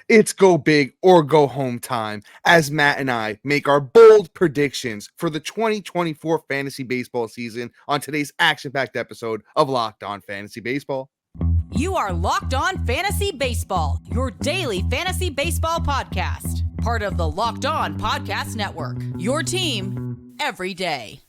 It's go big or go home time as Matt and I make our bold predictions for the 2024 fantasy baseball season on today's action-packed episode of Locked On Fantasy Baseball. You are Locked On Fantasy Baseball, your daily fantasy baseball podcast. Part of the Locked On Podcast Network, your team every day.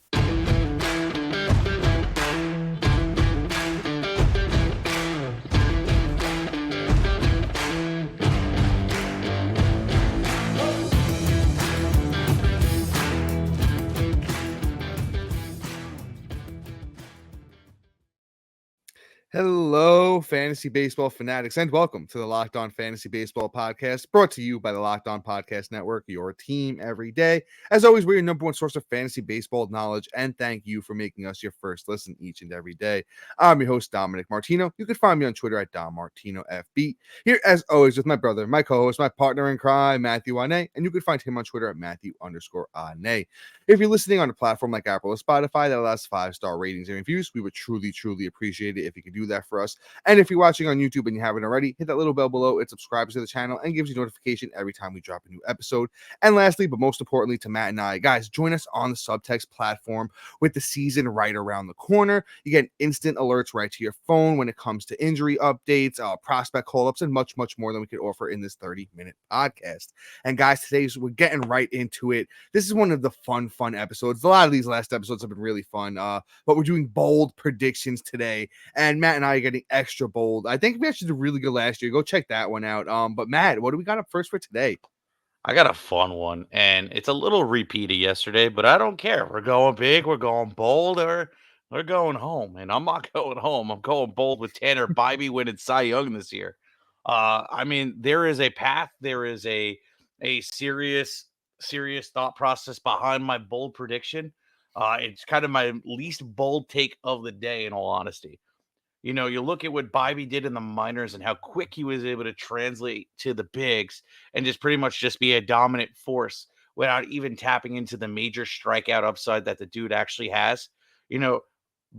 Hello, fantasy baseball fanatics, and welcome to the Locked On Fantasy Baseball podcast, brought to you by the Locked On Podcast Network, your team every day. As always, we're your number one source of fantasy baseball knowledge, and thank you for making us your first listen each and every day. I'm your host, Dominic Martino. You can find me on Twitter at DomMartinoFB. Here, as always, with my brother, my co-host, my partner in crime, Matthew Ane, and you can find him on Twitter at Matthew_Ane. If you're listening on a platform like Apple or Spotify that allows 5-star ratings and reviews, we would truly appreciate it if you could do that for us. And if you're watching on YouTube and you haven't already, hit that little bell below. It subscribes to the channel and gives you notification every time we drop a new episode. And lastly, but most importantly to Matt and I, guys, join us on the Subtext platform with the season right around the corner. You get instant alerts right to your phone when it comes to injury updates, prospect call-ups, and much more than we could offer in this 30-minute podcast. And guys, we're getting right into it. This is one of the fun episodes. A lot of these last episodes have been really fun, but we're doing bold predictions today. And Matt and I are getting extra bold. I think we actually did really good last year. Go check that one out. But Matt, what do we got up first for today? I got a fun one, and it's a little repeat of yesterday, but I don't care. We're going big, we're going bold, or we're going home. And I'm not going home. I'm going bold with Tanner Bybee winning Cy Young this year. I mean, there is a path, there is a serious thought process behind my bold prediction. It's kind of my least bold take of the day, in all honesty. You know, you look at what Bybee did in the minors and how quick he was able to translate to the bigs and just pretty much just be a dominant force without even tapping into the major strikeout upside that the dude actually has. You know,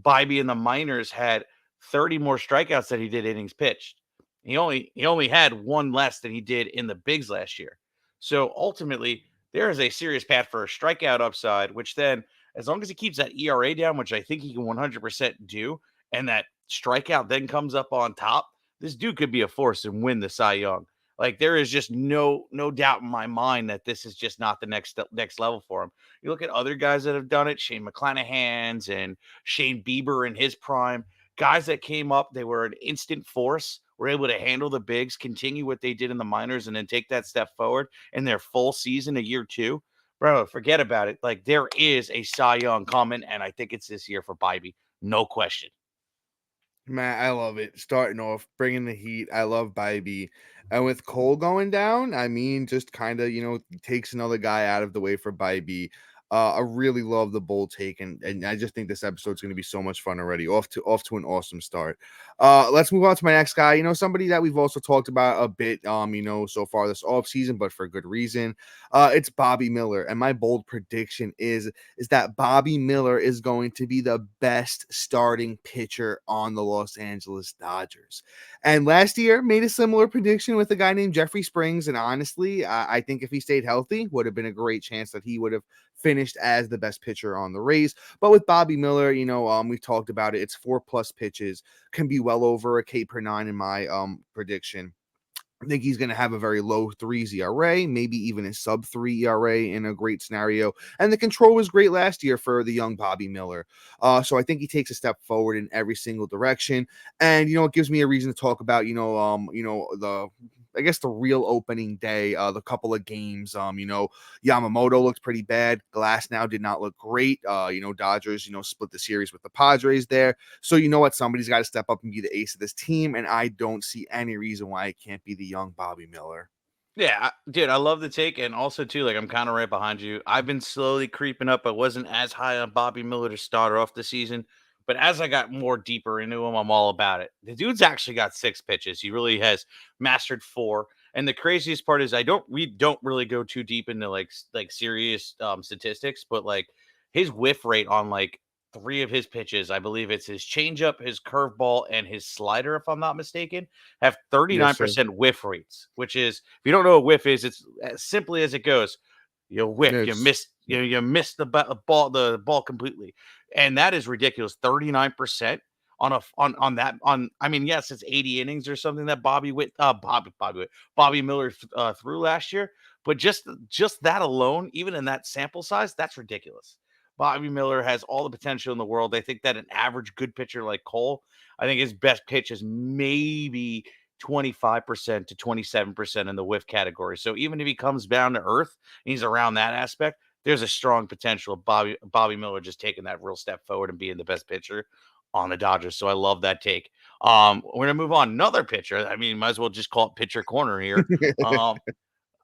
Bybee in the minors had 30 more strikeouts than he did innings pitched. He only had one less than he did in the bigs last year. So ultimately, there is a serious path for a strikeout upside, which then, as long as he keeps that ERA down, which I think he can 100% do, and that strikeout then comes up on top, this dude could be a force and win the Cy Young. Like, there is just no doubt in my mind that this is just not the next level for him. You look at other guys that have done it, Shane McClanahan's and Shane Bieber in his prime, guys that came up, they were an instant force, were able to handle the bigs, continue what they did in the minors, and then take that step forward in their full season of year two. Bro, forget about it. Like, there is a Cy Young coming, and I think it's this year for Bybee. No question. Matt, I love it. Starting off, bringing the heat. I love Bybee. And with Cole going down, I mean, just kind of, takes another guy out of the way for Bybee. I really love the bold take, and I just think this episode's going to be so much fun already. Off to an awesome start. Let's move on to my next guy. Somebody that we've also talked about a bit, so far this off season, but for good reason. It's Bobby Miller, and my bold prediction is that Bobby Miller is going to be the best starting pitcher on the Los Angeles Dodgers. And last year made a similar prediction with a guy named Jeffrey Springs, and honestly, I think if he stayed healthy, would have been a great chance that he would have finished as the best pitcher on the Rays. But with Bobby Miller, we've talked about it. It's 4+ pitches, can be well over a K per 9 in my prediction. I think he's going to have a very low 3s ERA, maybe even a sub-3 ERA in a great scenario. And the control was great last year for the young Bobby Miller. So I think he takes a step forward in every single direction. And, it gives me a reason to talk about, the real opening day, the couple of games. Yamamoto looked pretty bad. Glasnow did not look great. Dodgers, split the series with the Padres there. So you know what? Somebody's got to step up and be the ace of this team. And I don't see any reason why it can't be the young Bobby Miller. Yeah, dude, I love the take. And also, too, like, I'm kind of right behind you. I've been slowly creeping up. I wasn't as high on Bobby Miller to start off the season. But as I got more deeper into him, I'm all about it. The dude's actually got 6 pitches. He really has mastered 4. And the craziest part is we don't really go too deep into like serious statistics, but like his whiff rate on like three of his pitches, I believe it's his changeup, his curveball, and his slider, if I'm not mistaken, have Yes, sir. 39% whiff rates, which is, if you don't know what whiff is, it's as simply as it goes. You whiff, you It's miss, you miss the ball completely. And that is ridiculous. 39% on that on I mean, yes, it's 80 innings or something that Bobby Miller threw last year, but just that alone, even in that sample size, that's ridiculous. Bobby Miller has all the potential in the world. I think that an average good pitcher like Cole, I think his best pitch is maybe 25% to 27% in the whiff category. So even if he comes down to earth and he's around that aspect, there's a strong potential of Bobby Miller just taking that real step forward and being the best pitcher on the Dodgers. So I love that take. We're gonna move on. Another pitcher. I mean, might as well just call it pitcher corner here. Um,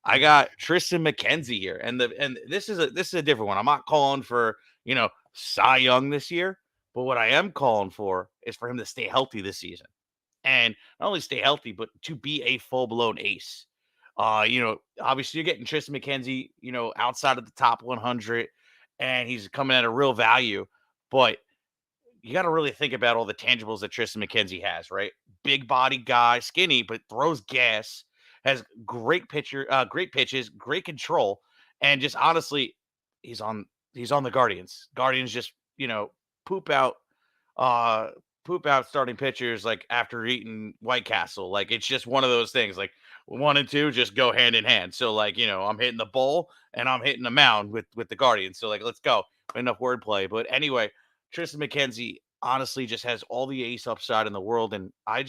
I got Tristan McKenzie here, and this is a different one. I'm not calling for Cy Young this year, but what I am calling for is for him to stay healthy this season, and not only stay healthy, but to be a full blown ace. Obviously you're getting Tristan McKenzie, outside of the top 100, and he's coming at a real value, but you got to really think about all the tangibles that Tristan McKenzie has, right? Big body guy, skinny, but throws gas, has great pitches, great control, and just honestly, he's on he's on the Guardians. Guardians just, poop out uh poop out starting pitchers like after eating White Castle. Like it's just one of those things. Like one and two just go hand in hand. So like, I'm hitting the bowl and I'm hitting the mound with the Guardians. So like let's go. Enough wordplay. But anyway, Tristan McKenzie honestly just has all the ace upside in the world. And I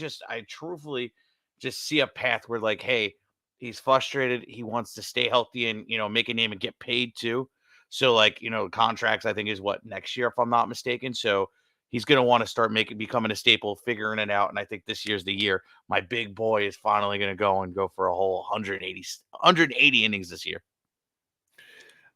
truthfully just see a path where like, hey, he's frustrated. He wants to stay healthy and make a name and get paid too. So like, contracts I think is what next year, if I'm not mistaken. So he's going to want to start becoming a staple, figuring it out. And I think this year's the year. My big boy is finally going to go for a whole 180 innings this year.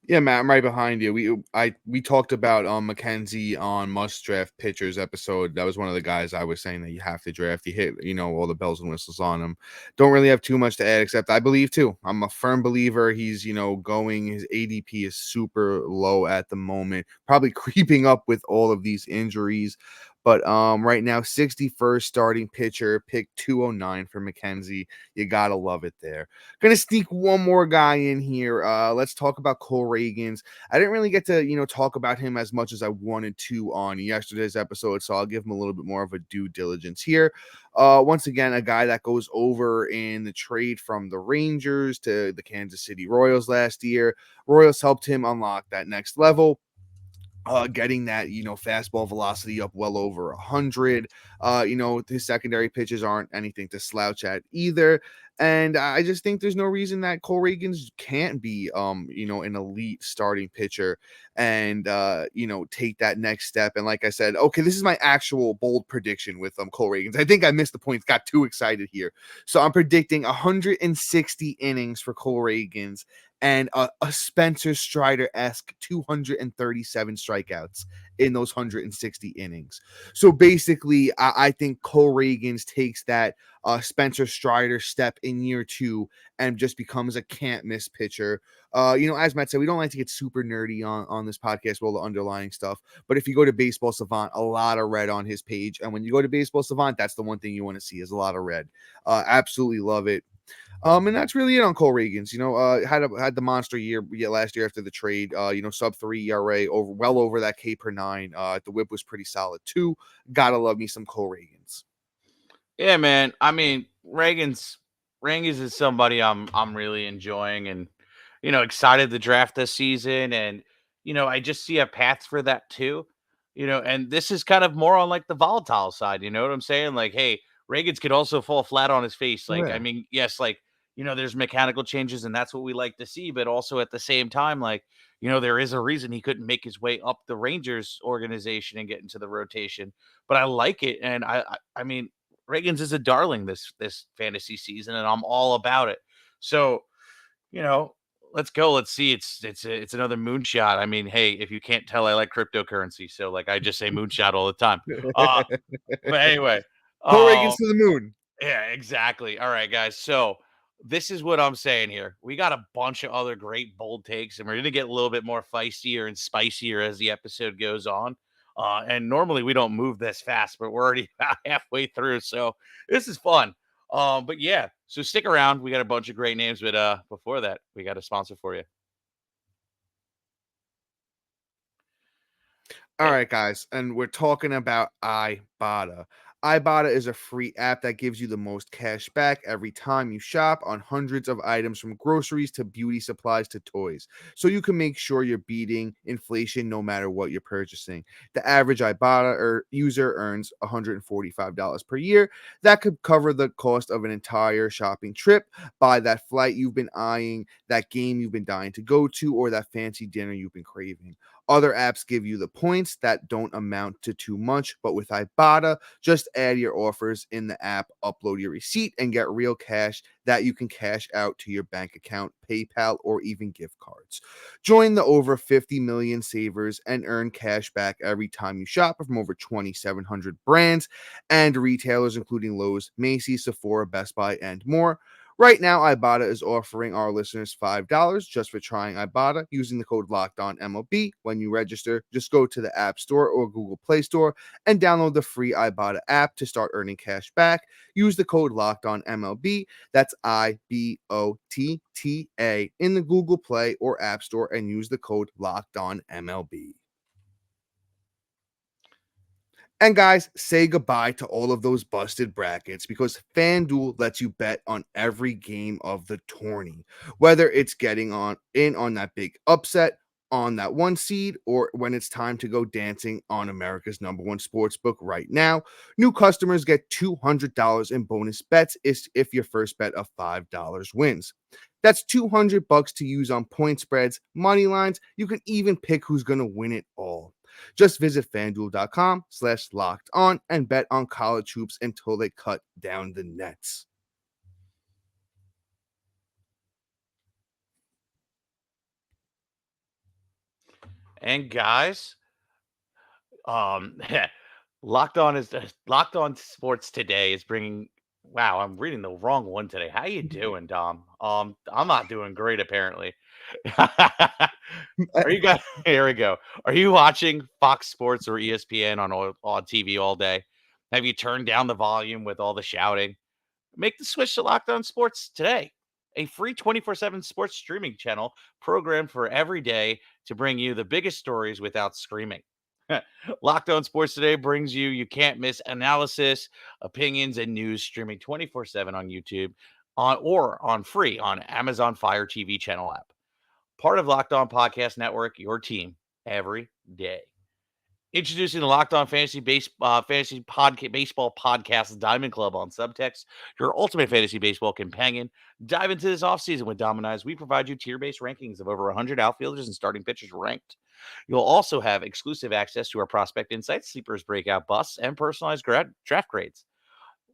Yeah, Matt, I'm right behind you. We talked about McKenzie on Must Draft Pitchers episode. That was one of the guys I was saying that you have to draft. You hit, all the bells and whistles on him. Don't really have too much to add, except I believe too. I'm a firm believer he's, going. His ADP is super low at the moment, probably creeping up with all of these injuries. But right now, 61st starting pitcher, pick 209 for McKenzie. You gotta love it there. Gonna sneak one more guy in here. Let's talk about Cole Reagans. I didn't really get to talk about him as much as I wanted to on yesterday's episode, so I'll give him a little bit more of a due diligence here. Once again, a guy that goes over in the trade from the Rangers to the Kansas City Royals last year. Royals helped him unlock that next level. Getting that, fastball velocity up well over 100. His secondary pitches aren't anything to slouch at either. And I just think there's no reason that Cole Reagans can't be, an elite starting pitcher and, take that next step. And like I said, okay, this is my actual bold prediction with Cole Reagans. I think I missed the points, got too excited here. So I'm predicting 160 innings for Cole Reagans and a Spencer Strider-esque 237 strikeouts in those 160 innings. So basically, I think Cole Reagans takes that Spencer Strider step in year 2 and just becomes a can't-miss pitcher. As Matt said, we don't like to get super nerdy on this podcast with all the underlying stuff. But if you go to Baseball Savant, a lot of red on his page. And when you go to Baseball Savant, that's the one thing you want to see is a lot of red. Absolutely love it. And that's really it on Cole Reagans. Had the monster year last year after the trade. Sub 3 ERA, over that K per 9. The whip was pretty solid too. Gotta love me some Cole Reagans. Yeah, man. I mean, Reagan's is somebody I'm really enjoying and excited to draft this season. And I just see a path for that too. And this is kind of more on like the volatile side. You know what I'm saying? Like, hey, Reagan's could also fall flat on his face. Like, I Yeah. mean, yes, like there's mechanical changes, and that's what we like to see. But also at the same time, like, there is a reason he couldn't make his way up the Rangers organization and get into the rotation. But I like it, and I mean, Reagan's is a darling this fantasy season, and I'm all about it. So, you know, let's go. Let's see. It's another moonshot. I mean, hey, if you can't tell, I like cryptocurrency, so like I just say moonshot all the time. Uh, but anyway, Cole Reagans uh, to the moon. yeah, exactly. All right, guys. So this is what I'm saying here. We got a bunch of other great bold takes, and we're gonna get a little bit more feistier and spicier as the episode goes on. And normally we don't move this fast, but we're already about halfway through. So this is fun. But yeah, so stick around. We got a bunch of great names, but before that, we got a sponsor for you. All right, guys, and we're talking about Ibotta. Ibotta is a free app that gives you the most cash back every time you shop on hundreds of items from groceries to beauty supplies to toys. So you can make sure you're beating inflation no matter what you're purchasing. The average Ibotta user earns $145 per year. That could cover the cost of an entire shopping trip, buy that flight you've been eyeing, that game you've been dying to go to, or that fancy dinner you've been craving. Other apps give you the points that don't amount to too much, but with Ibotta, just add your offers in the app, upload your receipt, and get real cash that you can cash out to your bank account, PayPal, or even gift cards. Join the over 50 million savers and earn cash back every time you shop from over 2,700 brands and retailers, including Lowe's, Macy's, Sephora, Best Buy, and more. Right now, Ibotta is offering our listeners $5 just for trying Ibotta using the code LOCKEDONMLB. When you register, just go to the App Store or Google Play Store and download the free Ibotta app to start earning cash back. Use the code LOCKEDONMLB. That's IBOTTA in the Google Play or App Store and use the code LOCKEDONMLB. And guys, say goodbye to all of those busted brackets because FanDuel lets you bet on every game of the tourney, whether it's getting on that big upset on that one seed or when it's time to go dancing on America's #1 sportsbook right now. New customers get $200 in bonus bets if your first bet of $5 wins. That's $200 to use on point spreads, money lines. You can even pick who's going to win it all. Just visit fanduel.com/locked on and bet on college hoops until they cut down the nets. And guys, Locked On is Locked On Sports today is bringing. Wow, I'm reading the wrong one today. How you doing, Dom? I'm not doing great apparently. Are you guys? Here we go. Are you watching Fox Sports or ESPN on TV all day? Have you turned down the volume with all the shouting? Make the switch to Locked On Sports today. A free 24/7 sports streaming channel programmed for every day to bring you the biggest stories without screaming. Locked On Sports Today brings you can't miss analysis, opinions, and news streaming 24/7 on YouTube or on free on Amazon Fire TV channel app. Part of Locked On Podcast Network, your team every day. Introducing the Locked On Fantasy Baseball Podcast Diamond Club on Subtext, your ultimate fantasy baseball companion. Dive into this offseason with Dom and I as we provide you tier-based rankings of over 100 outfielders and starting pitchers ranked. You'll also have exclusive access to our prospect insights, sleepers, breakout busts, and personalized draft grades.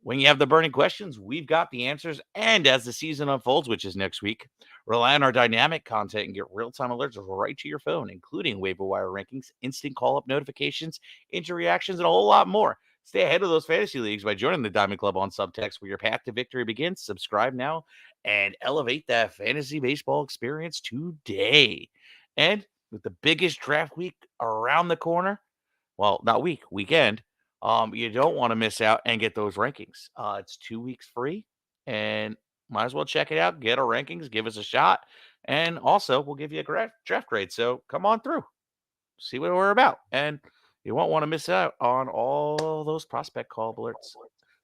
When you have the burning questions, we've got the answers. And as the season unfolds, which is next week, rely on our dynamic content and get real-time alerts right to your phone, including waiver wire rankings, instant call-up notifications, injury reactions, and a whole lot more. Stay ahead of those fantasy leagues by joining the Diamond Club on Subtext, where your path to victory begins. Subscribe now and elevate that fantasy baseball experience today. And with the biggest draft week around the corner, well, not weekend, you don't want to miss out and get those rankings. It's 2 weeks free and might as well check it out. Get our rankings, give us a shot. And also, we'll give you a draft grade. So come on through, see what we're about. And you won't want to miss out on all those prospect call alerts.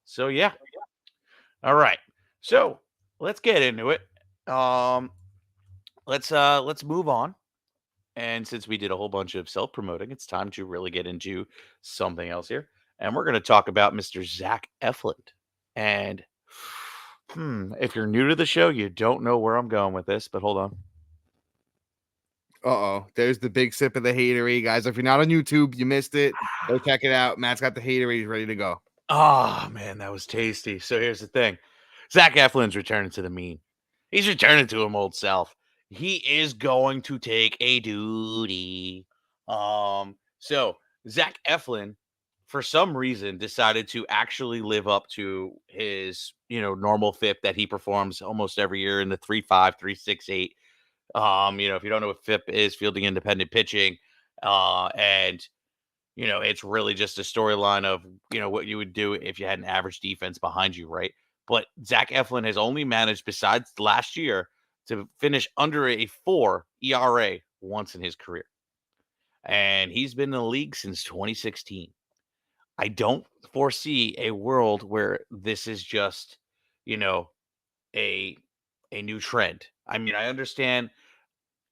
So, yeah. All right. So let's get into it. Let's move on. And since we did a whole bunch of self-promoting, it's time to really get into something else here. And we're going to talk about Mr. Zack Eflin. And if you're new to the show, you don't know where I'm going with this, but hold on. Uh-oh, there's the big sip of the haterade, guys. If you're not on YouTube, you missed it. Go check it out. Matt's got the haterade ready to go. Oh, man, that was tasty. So here's the thing. Zack Eflin's returning to the mean. He's returning to him old self. He is going to take a duty. So Zack Eflin, for some reason, decided to actually live up to his, normal FIP that he performs almost every year in the 3.5, 3.68. If you don't know what FIP is, fielding independent pitching, and it's really just a storyline of, what you would do if you had an average defense behind you, right? But Zack Eflin has only managed, besides last year, to finish under a 4 ERA once in his career. And he's been in the league since 2016. I don't foresee a world where this is just, you know, a a new trend. I mean, I understand,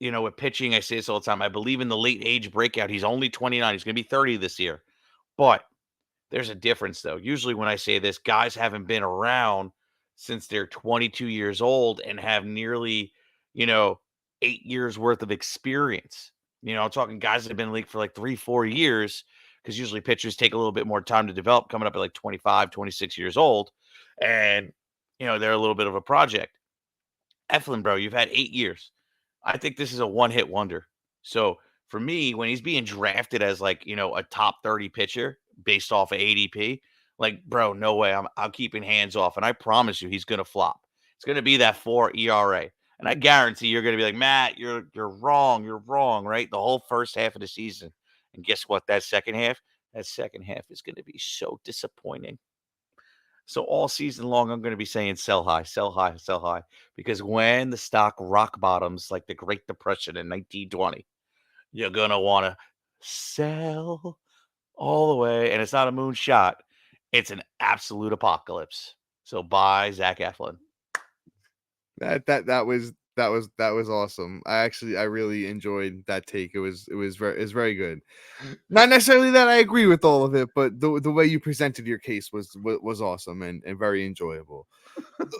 with pitching, I say this all the time. I believe in the late age breakout. He's only 29. He's going to be 30 this year. But there's a difference, though. Usually, when I say this, guys haven't been around since they're 22 years old and have nearly, you know, 8 years worth of experience. I'm talking guys that have been in the league for like 3, 4 years, because usually pitchers take a little bit more time to develop, coming up at like 25, 26 years old. And, they're a little bit of a project. Eflin, bro, you've had 8 years. I think this is a one-hit wonder. So for me, when he's being drafted as like, a top 30 pitcher based off of ADP, like, bro, no way. I'm keeping hands off. And I promise you he's gonna flop. It's gonna be that 4 ERA. And I guarantee you're gonna be like, Matt, you're wrong. You're wrong, right? The whole first half of the season. And guess what? That second half is gonna be so disappointing. So all season long, I'm going to be saying sell high, sell high, sell high. Because when the stock rock bottoms like the Great Depression in 1920, you're going to want to sell all the way. And it's not a moonshot, it's an absolute apocalypse. So buy Zack Eflin. That was awesome. I really enjoyed that take. It was very good. Not necessarily that I agree with all of it, but the way you presented your case was awesome and very enjoyable.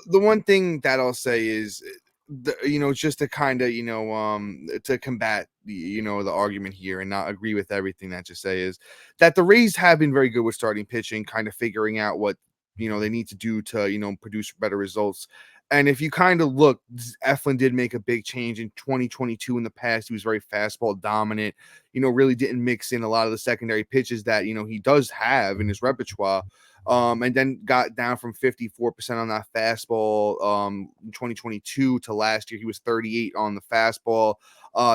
The one thing that I'll say is, just to kind of, to combat the argument here and not agree with everything that you say, is that the Rays have been very good with starting pitching, kind of figuring out what they need to do to produce better results. And if you kind of look, Eflin did make a big change in 2022. In the past, he was very fastball dominant, really didn't mix in a lot of the secondary pitches that he does have in his repertoire. And then got down from 54% on that fastball in 2022 to last year. He was 38 on the fastball,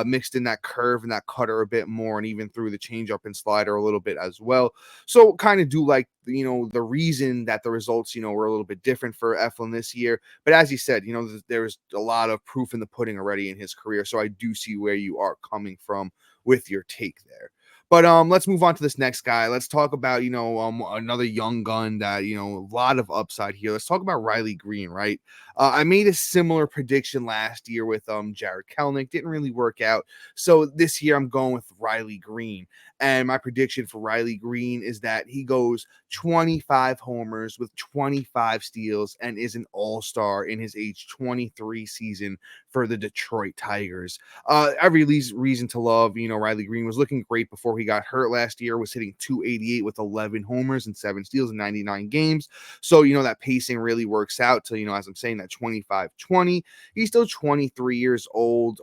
mixed in that curve and that cutter a bit more, and even threw the changeup and slider a little bit as well. So kind of do like, the reason that the results, were a little bit different for Eflin this year. But as you said, there's a lot of proof in the pudding already in his career. So I do see where you are coming from with your take there. But let's move on to this next guy. Let's talk about, another young gun that, a lot of upside here. Let's talk about Riley Green, right? I made a similar prediction last year with Jared Kelenic. Didn't really work out. So this year I'm going with Riley Green. And my prediction for Riley Green is that he goes 25 homers with 25 steals and is an all-star in his age 23 season for the Detroit Tigers. Every reason to love, Riley Green was looking great before he got hurt last year, was hitting 288 with 11 homers and 7 steals in 99 games. So, that pacing really works out to, as I'm saying, that 25-20. He's still 23 years old.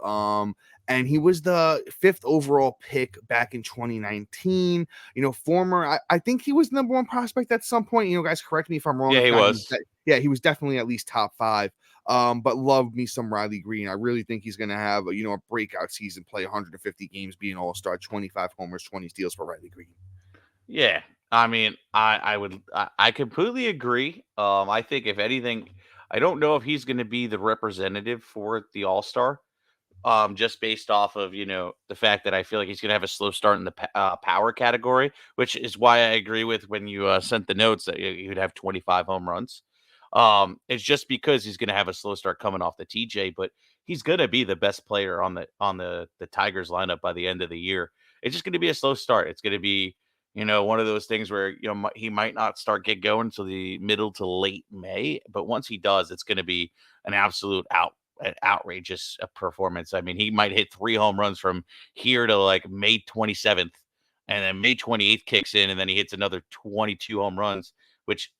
And he was the 5th overall pick back in 2019. I think he was the number 1 prospect at some point. Guys, correct me if I'm wrong. Yeah, he was. He was definitely at least top 5. But love me some Riley Green. I really think he's going to have a breakout season, play 150 games, be an all-star, 25 homers, 20 steals for Riley Green. Yeah. I mean, I completely agree. I think if anything, I don't know if he's going to be the representative for the All-Star. Just based off of, the fact that I feel like he's going to have a slow start in the power category, which is why I agree with when you sent the notes that you'd have 25 home runs. It's just because he's going to have a slow start coming off the TJ, but he's going to be the best player on the Tigers lineup by the end of the year. It's just going to be a slow start. It's going to be, one of those things where, he might not get going until the middle to late May, but once he does, it's going to be an absolute outrageous performance. I mean, he might hit 3 home runs from here to like May 27th, and then May 28th kicks in, and then he hits another 22 home runs, which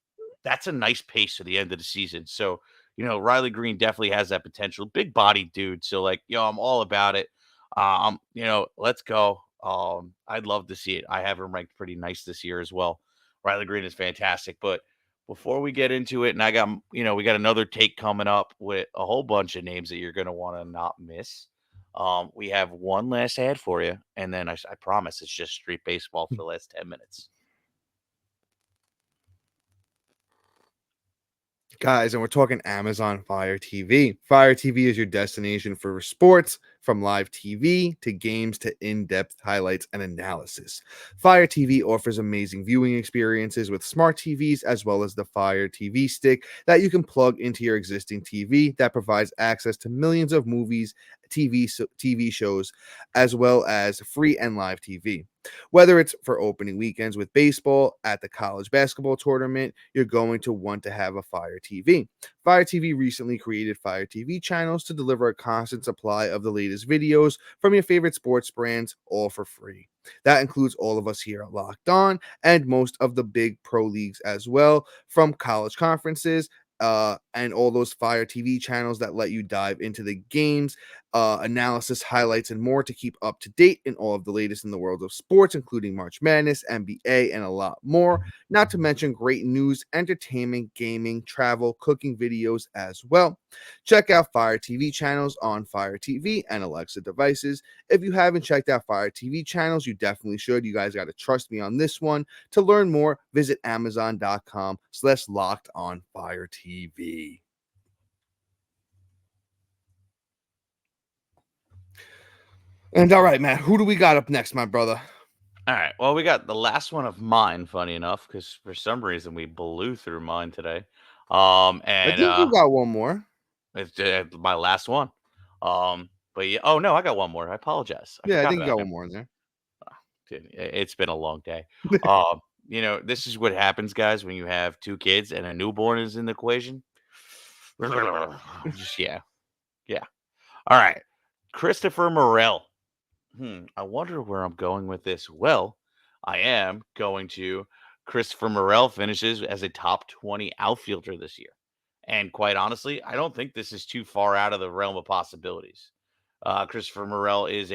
that's a nice pace to the end of the season. So, Riley Green definitely has that potential. Big body dude. So, like, I'm all about it. Let's go. I'd love to see it. I have him ranked pretty nice this year as well. Riley Green is fantastic. But before we get into it, and we got another take coming up with a whole bunch of names that you're going to want to not miss. We have one last ad for you, and then I promise it's just street baseball for the last 10 minutes. Guys, and we're talking Amazon Fire TV. Fire TV is your destination for sports, from live TV to games to in-depth highlights and analysis. Fire TV offers amazing viewing experiences with smart TVs, as well as the Fire TV stick that you can plug into your existing TV that provides access to millions of movies, TV shows, as well as free and live TV. Whether it's for opening weekends with baseball, at the college basketball tournament, you're going to want to have a Fire TV. Fire TV recently created Fire TV channels to deliver a constant supply of the latest videos from your favorite sports brands, all for free. That includes all of us here at Locked On and most of the big pro leagues as well, from college conferences and all those Fire TV channels that let you dive into the games, analysis, highlights, and more to keep up to date in all of the latest in the world of sports, including March Madness, NBA, and a lot more. Not to mention great news, entertainment, gaming, travel, cooking videos as well. Check out Fire TV channels on Fire TV and Alexa devices. If you haven't checked out Fire TV channels, you definitely should. You guys got to trust me on this one. To learn more, visit amazon.com/lockedonfiretv. And all right, Matt, who do we got up next, my brother? All right. Well, we got the last one of mine, funny enough, because for some reason we blew through mine today. I And think you got one more. it's my last one. But yeah, oh no, I got one more. I apologize. I Yeah, I forgot think you about got him. one more in there. Dude, it's been a long day. This is what happens, guys, when you have two kids and a newborn is in the equation. Just yeah. All right. Christopher Morell. I wonder where I'm going with this. Well, I am going to Christopher Morell finishes as a top 20 outfielder this year. And quite honestly, I don't think this is too far out of the realm of possibilities. Christopher Morell is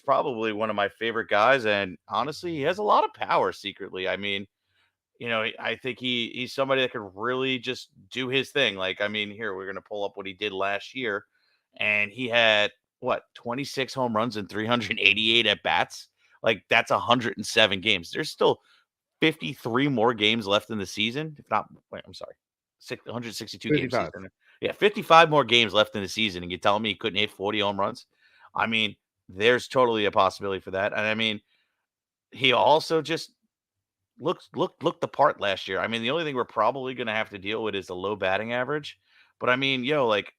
probably one of my favorite guys, and honestly, he has a lot of power secretly. I mean, I think he's somebody that could really just do his thing. Like, I mean, here we're gonna pull up what he did last year, and he had what 26 home runs and 388 at bats. Like, that's 107 games. There's still 53 more games left in the season. If not, wait, I'm sorry, 162 game 55. season. Yeah, 55 more games left in the season, and you're telling me he couldn't hit 40 home runs? I mean, there's totally a possibility for that. And I mean, he also just looked the part last year. I mean, the only thing we're probably gonna have to deal with is the low batting average. But I mean, like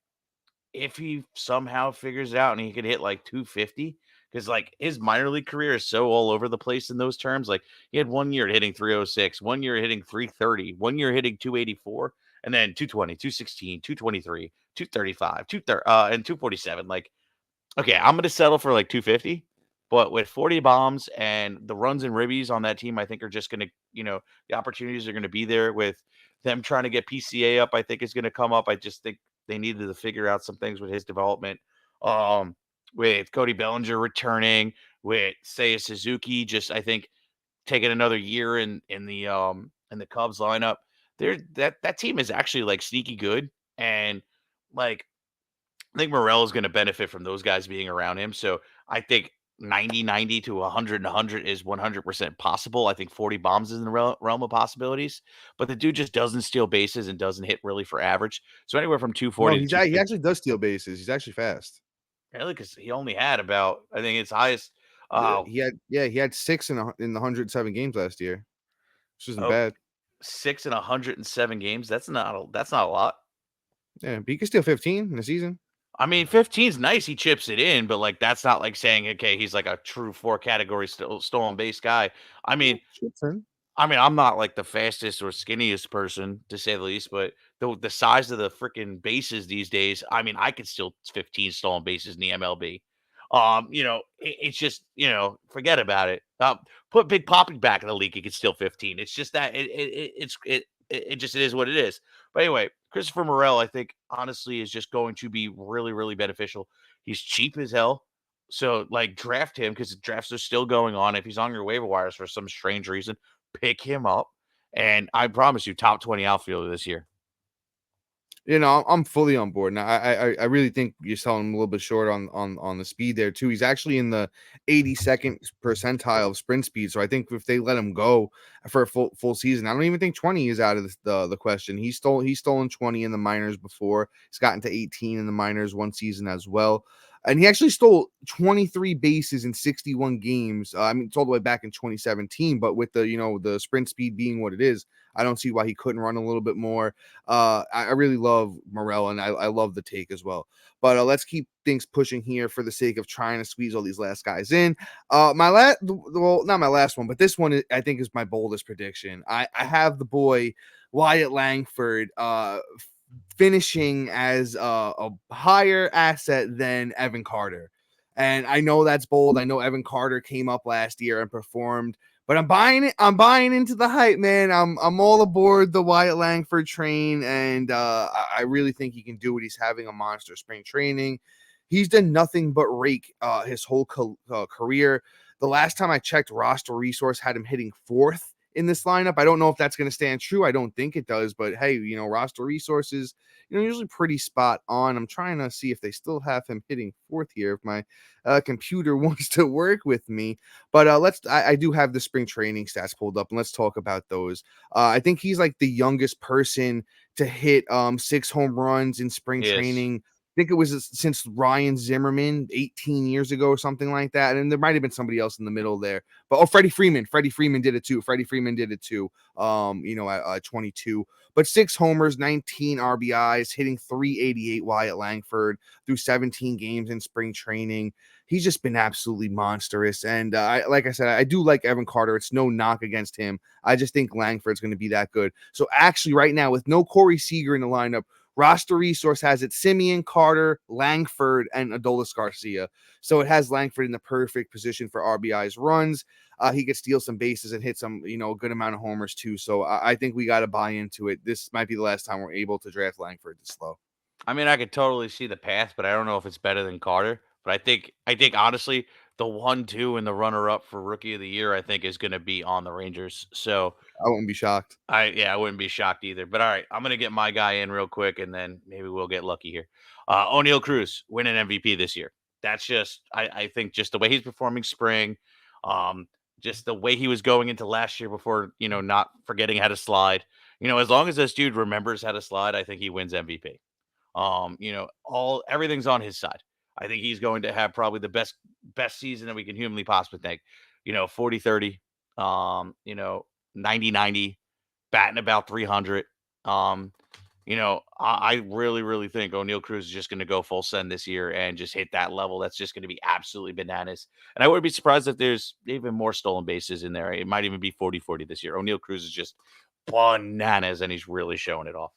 if he somehow figures it out and he could hit like 250, because like his minor league career is so all over the place in those terms. Like he had 1 year hitting 306, 1 year hitting 330, 1 year hitting 284, and then 220, 216, 223, 235, 230, and 247. Like, okay, I'm gonna settle for like 250, but with 40 bombs and the runs and ribbies on that team, I think are just gonna, the opportunities are gonna be there with them trying to get PCA up. I think is gonna come up. I just think they needed to figure out some things with his development. With Cody Bellinger returning, with Seiya Suzuki, just I think taking another year in the Cubs lineup. That team is actually like sneaky good, and like I think Morel is going to benefit from those guys being around him. So I think 90 to 100 is 100% possible. I think 40 bombs is in the realm of possibilities, but the dude just doesn't steal bases and doesn't hit really for average. So anywhere from No, 240 to he 250, actually does steal bases. He's actually fast. really, because he only had about, I think his highest, uh, He had six in the 107 games last year, which isn't oh, bad. 6 in 107 games. That's not a lot. Yeah, but he can steal 15 in a season. I mean, 15's nice. He chips it in, but like that's not like saying, okay, he's like a true 4 category stolen base guy. I Yeah, mean, chips in. I'm not like the fastest or skinniest person to say the least, but the size of the freaking bases these days, I mean, I could still 15 stolen bases in the MLB. It's just, forget about it. Put Big Poppy back in the league, he could steal 15. It's just that it just it is what it is. But anyway, Christopher Morel, I think honestly is just going to be really, really beneficial. He's cheap as hell. So like draft him because drafts are still going on. If he's on your waiver wires for some strange reason, pick him up. And I promise you, top 20 outfielder this year. I'm fully on board. Now, I really think you're selling him a little bit short on the speed there too. He's actually in the 82nd percentile of sprint speed. So I think if they let him go for a full season, I don't even think 20 is out of the question. He's stolen 20 in the minors before. He's gotten to 18 in the minors one season as well. And he actually stole 23 bases in 61 games. I mean, it's all the way back in 2017, but with the sprint speed being what it is, I don't see why he couldn't run a little bit more. I really love Morell, and I love the take as well. But let's keep things pushing here for the sake of trying to squeeze all these last guys in. Well, not my last one, but this one I think is my boldest prediction. I have the boy Wyatt Langford finishing as a higher asset than Evan Carter. And I know that's bold. I know Evan Carter came up last year and performed, but I'm buying it. I'm buying into the hype, man. I'm all aboard the Wyatt Langford train, and I really think he can do it. He's having a monster spring training. He's done nothing but rake his whole career. The last time I checked, Roster Resource had him hitting 4th in this lineup. I don't know if that's going to stand true. I don't think it does, but hey, Roster Resources, usually pretty spot on. I'm trying to see if they still have him hitting 4th here, if my computer wants to work with me. But I do have the spring training stats pulled up, and let's talk about those. I think he's like the youngest person to hit 6 home runs in spring training. I think it was since Ryan Zimmerman 18 years ago or something like that. And there might have been somebody else in the middle there. But Freddie Freeman did it too. At 22. But 6 homers, 19 RBIs, hitting 388 Wyatt Langford through 17 games in spring training. He's just been absolutely monstrous. And like I said, I do like Evan Carter. It's no knock against him. I just think Langford's going to be that good. So actually right now, with no Corey Seager in the lineup, Roster Resource has it Simeon, Carter, Langford, and Adolis Garcia. So it has Langford in the perfect position for RBIs runs. He could steal some bases and hit some, a good amount of homers too. So I think we got to buy into it. This might be the last time we're able to draft Langford this low. I mean, I could totally see the path, but I don't know if it's better than Carter. But I think honestly, the 1-2 and the runner-up for Rookie of the Year, I think, is going to be on the Rangers. So I wouldn't be shocked. I wouldn't be shocked either. But all right, I'm gonna get my guy in real quick, and then maybe we'll get lucky here. O'Neal Cruz winning MVP this year. That's just I think just the way he's performing spring, just the way he was going into last year before not forgetting how to slide. As long as this dude remembers how to slide, I think he wins MVP. Everything's on his side. I think he's going to have probably the best season that we can humanly possibly think. 40-30, 90-90, batting about 300. I really, really think O'Neal Cruz is just going to go full send this year and just hit that level. That's just going to be absolutely bananas. And I wouldn't be surprised if there's even more stolen bases in there. It might even be 40-40 this year. O'Neal Cruz is just bananas, and he's really showing it off.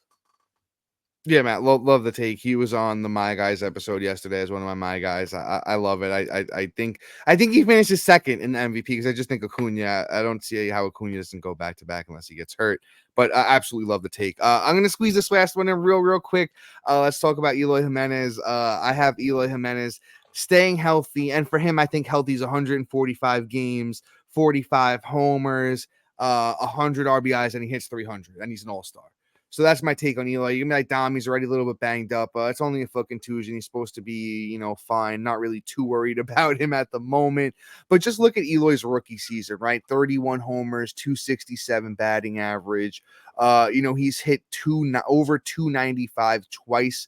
Yeah, Matt, love the take. He was on the My Guys episode yesterday as one of my Guys. I love it. I think he finishes second in the MVP because I just think Acuna. I don't see how Acuna doesn't go back to back unless he gets hurt. But I absolutely love the take. I'm gonna squeeze this last one in real quick. Let's talk about Eloy Jimenez. I have Eloy Jimenez staying healthy, and for him, I think healthy is 145 games, 45 homers, 100 RBIs, and he hits 300, and he's an all-star. So that's my take on Eloy. You can be like, Dom, he's already a little bit banged up. It's only a fucking contusion. He's supposed to be, fine. Not really too worried about him at the moment. But just look at Eloy's rookie season, right? 31 homers, 267 batting average. He's hit over 295 twice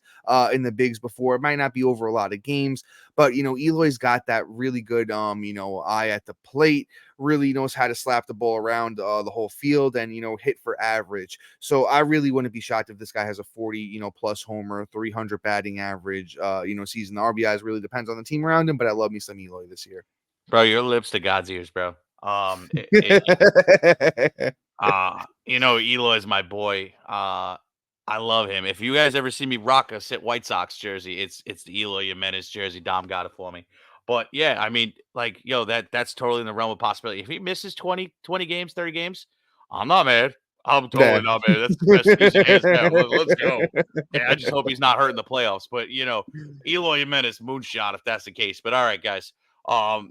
in the bigs before. It might not be over a lot of games, but Eloy's got that really good eye at the plate, really knows how to slap the ball around the whole field and hit for average. So I really wouldn't be shocked if this guy has a 40 plus homer, 300 batting average season. The RBIs really depends on the team around him, but I love me some Eloy this year. Bro, your lips to God's ears, bro. Eloy's my boy. I love him. If you guys ever see me rock a Sit White Sox jersey, it's the Eloy Jimenez jersey. Dom got it for me. But yeah, I mean, that's totally in the realm of possibility. If he misses 20 games, 30 games, I'm not mad. I'm totally not mad. That's the best news hands down. Let's go. Yeah, I just hope he's not hurt in the playoffs. But Eloy Jimenez moonshot if that's the case. But all right, guys. Dom,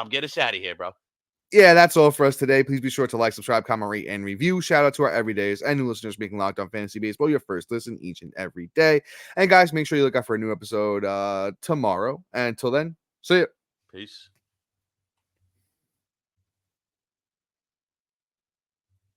get us out of here, bro. Yeah, that's all for us today. Please be sure to like, subscribe, comment, rate, and review. Shout out to our everydays and new listeners making Locked On Fantasy Baseball your first listen each and every day. And guys, make sure you look out for a new episode tomorrow. And until then, see ya. Peace.